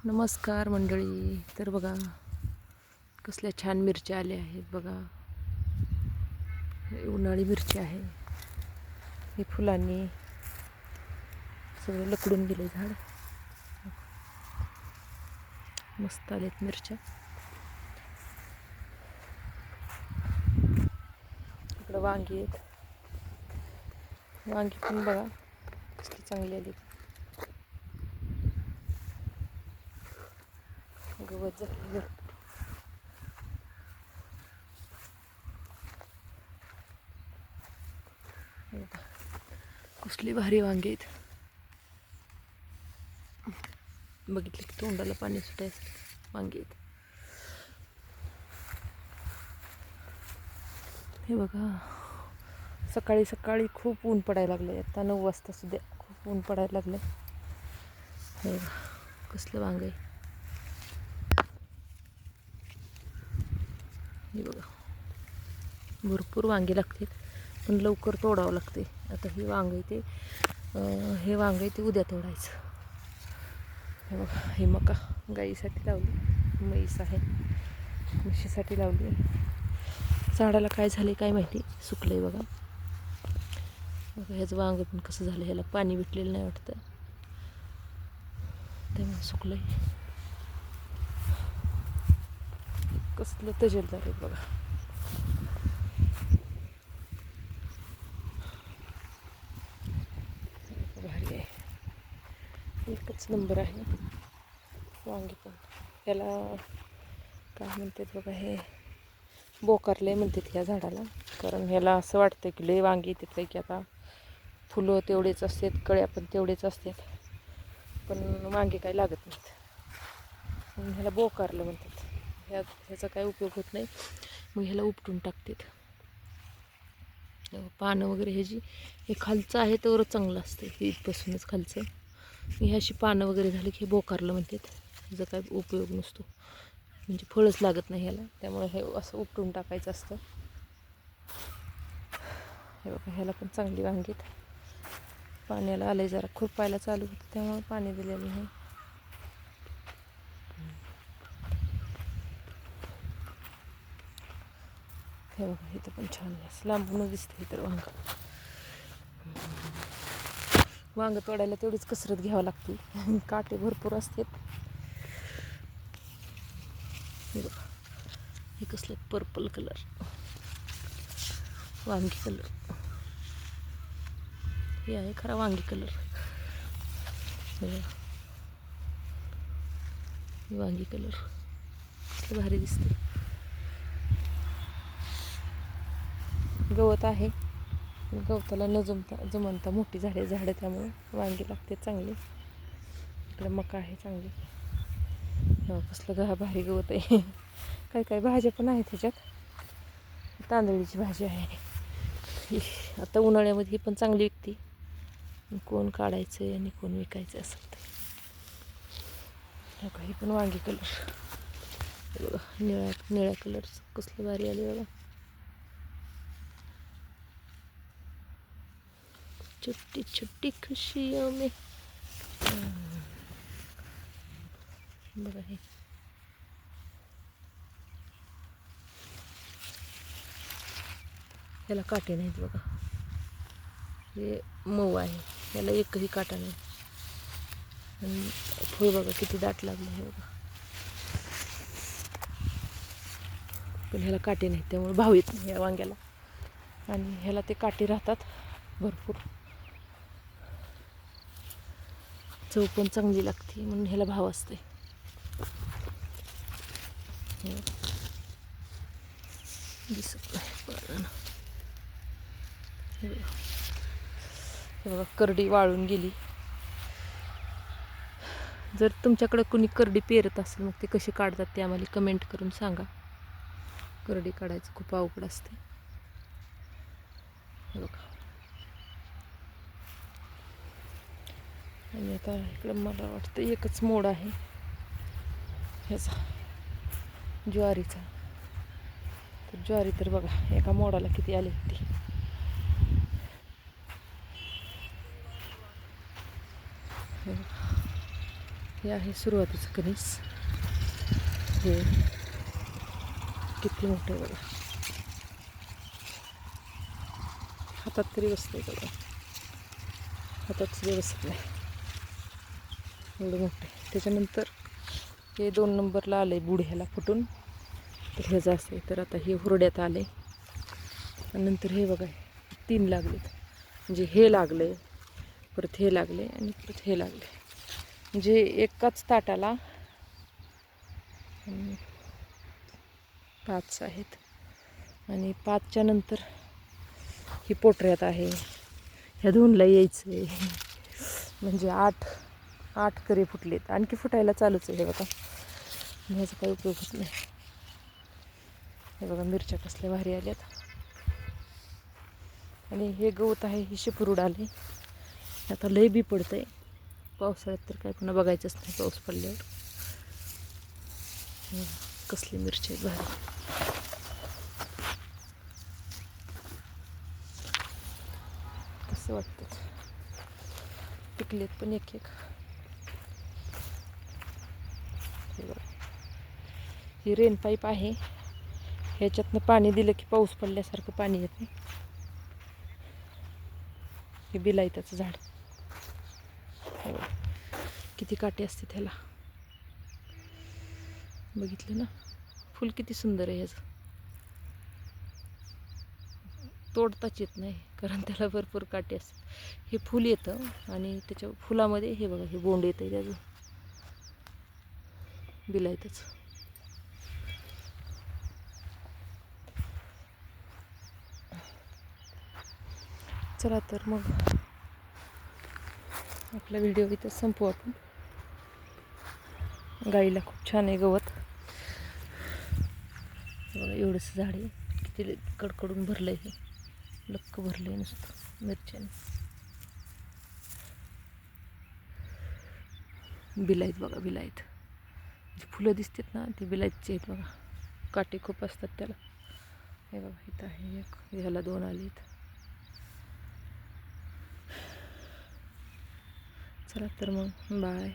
नमस्कार मंडळी. तर बघा कसल्या छान मिरच्या आल्या आहेत बघा. हे उन्हाळी मिरची आहे. हे फुलांनी सगळं लकडून गेले झाड. मस्त आलेत मिरच्या. इकडं वांगी आहेत. वांगी पण बघा कसली चांगली आली. गवत झालं. कसली भारी वांगी आहेत. बघितले की तोंडाला पाणी सुटायचं वांगी आहेत. हे बघा सकाळी सकाळी खूप ऊन पडायला लागले. आता 9 वाजता सुद्धा खूप ऊन पडायला लागले. हे बघा कसलं वांग आहे. हे बघा भरपूर वांगे लागतात पण लवकर तोडावं लागते. आता हे वांग आहे ते हे वांग आहे ते उद्या तोडायचं. हे बघा हे मका गाईसाठी लावली. म्हैस आहे म्हशीसाठी लावली. झाडाला काय झाले काय माहिती, सुकलंय बघा. बघा ह्याचं वांग पण कसं झालं. ह्याला पाणी भेटलेलं नाही वाटतं त्यामुळे सुकलंय. कसलं तजेलदार आहे बघा. भारी आहे. एकच नंबर आहे वांगी पण. ह्याला काय म्हणतात बघा, हे बोकारले म्हणतात ह्या झाडाला. कारण ह्याला असं वाटतं की लय वांगी येतात काही, की आता फुलं तेवढेच असतात, कळ्या पण तेवढेच असतात, पण वांगे काही लागत नाहीत म्हणून ह्याला बोकारलं म्हणतात. ह्याचा काही उपयोग होत नाही मग ह्याला उपटून टाकतात. पानं वगैरे ह्याची हे खालचं आहे तर चांगलं असतं. हे इथपासूनच खालचं हे अशी पानं वगैरे झाली की हे बोकारलं म्हणतात. ह्याचा काय उपयोग नसतो, म्हणजे फळच लागत नाही ह्याला. त्यामुळे हे असं उपटून टाकायचं असतं. हे बघा ह्याला पण चांगली वांगीत. पाण्याला आलंय जरा खुरपायला चालू होतं त्यामुळे पाणी दिलेलं नाही. हे बघा इथं पण छान आहे. लांबून दिसतं इथं वांग तोडायला तेवढीच कसरत घ्यावं लागते. काटे भरपूर असतात. हे बघा हे कसलं पर्पल कलर वांगी कलर. हे आहे खरा वांगी कलर. वांगी कलर कसलं भारी दिसते. गवत आहे, गवताला न जमता मोठी झाडं त्यामुळे वांगी लागते चांगली. इकडे मका आहे चांगली. कसलं भारी गवत आहे. काही काही भाज्या पण आहेत ह्याच्यात. तांदळीची भाजी आहे. आता उन्हाळ्यामध्ये ही पण चांगली विकते. कोण काढायचं आणि कोण विकायचं असं. हे पण वांगी कलर बघा. निळ्या कलरचं कसलं भारी आले बघा. छोटी छोटी खुशियों में बघा हे ह्याला काटे नाहीत बघा. हे मऊ आहे, ह्याला एकही काटा नाही. आणि फळ बघा किती दाट लागलं आहे बघा. पण ह्याला काटे नाहीत त्यामुळे भाव येत नाही या वांग्याला. आणि ह्याला ते काटे राहतात भरपूर. चव पण चांगली लागते म्हणून ह्याला भाव असते. दिसत नाही. हे बघा करडी वाळून गेली. जर तुमच्याकडे कोणी करडी पेरत असेल मग ते कशी काढतात ते आम्हाला कमेंट करून सांगा. करडी काढायचं खूप अवघड असते. हे बघा. आणि आता इकडं मला वाटतं एकच मोड आहे ह्याचा ज्वारीचा. तर ज्वारी तर बघा एका मोडाला किती आली ती. हे आहे सुरुवातीचं कणीस. हे किती मोठं आहे बघा, हातात तरी बसतंय बघा, हातात सुद्धा बसत नाही, एवढं मोठं आहे. त्याच्यानंतर हे 2 नंबरला आलं आहे बुढ्याला फुटून, तर ह्याचं असं आहे. तर आता हे हुरड्यात आले आणि नंतर हे बघा 3 लागलेत. म्हणजे हे लागले, परत हे लागले आणि परत हे लागले. म्हणजे एकाच ताटाला 5 आहेत. आणि 5च्या नंतर ही पोटऱ्यात आहे, ह्या 2ला यायचं आहे. म्हणजे 8 करे फुटलेत, आणखी फुटायला चालूच आहे. हे बघा, ह्याचा काही उपयोग होत नाही. हे बघा मिरच्या कसल्या भारी आल्यात. आणि हे गवत आहे, हे शिपूर आले. आता लय बी पडतंय पावसाळ्यात, तर काय पुन्हा बघायचंच नाही पाऊस पडल्यावर. कसली मिरची आहेत भारी. कसं वाटतं, पिकलेत पण एक एक. ही रेन पाईप आहे, ह्याच्यातनं पाणी दिलं की पाऊस पडल्यासारखं पाणी येते. हे बिलायताचं झाड, किती काटे असते त्याला, बघितलं ना. फुल किती सुंदर आहे ह्याचं, तोडताच येत नाही कारण त्याला भरपूर काटे असतात. हे फुल येतं आणि त्याच्या फुलामध्ये हे बघा, हे बोंड येतं त्याचं, बिलायतच. चला तर मग आपला व्हिडिओ इथं संपवू आपण. गाईला खूप छान आहे गवत बघा, एवढंच झाड आहे, किती कडकडून भरलं आहे, हे लक्क भरलं आहे नुसतं मिरच्याने. बिलाईत बघा, बिलाईत जी फुलं दिसतात ना ती बिलाईतची आहेत बघा, काटे खूप असतात त्याला. हे बघा इथं आहे एक, ह्याला 2 आलेत. चला तर मग बाय.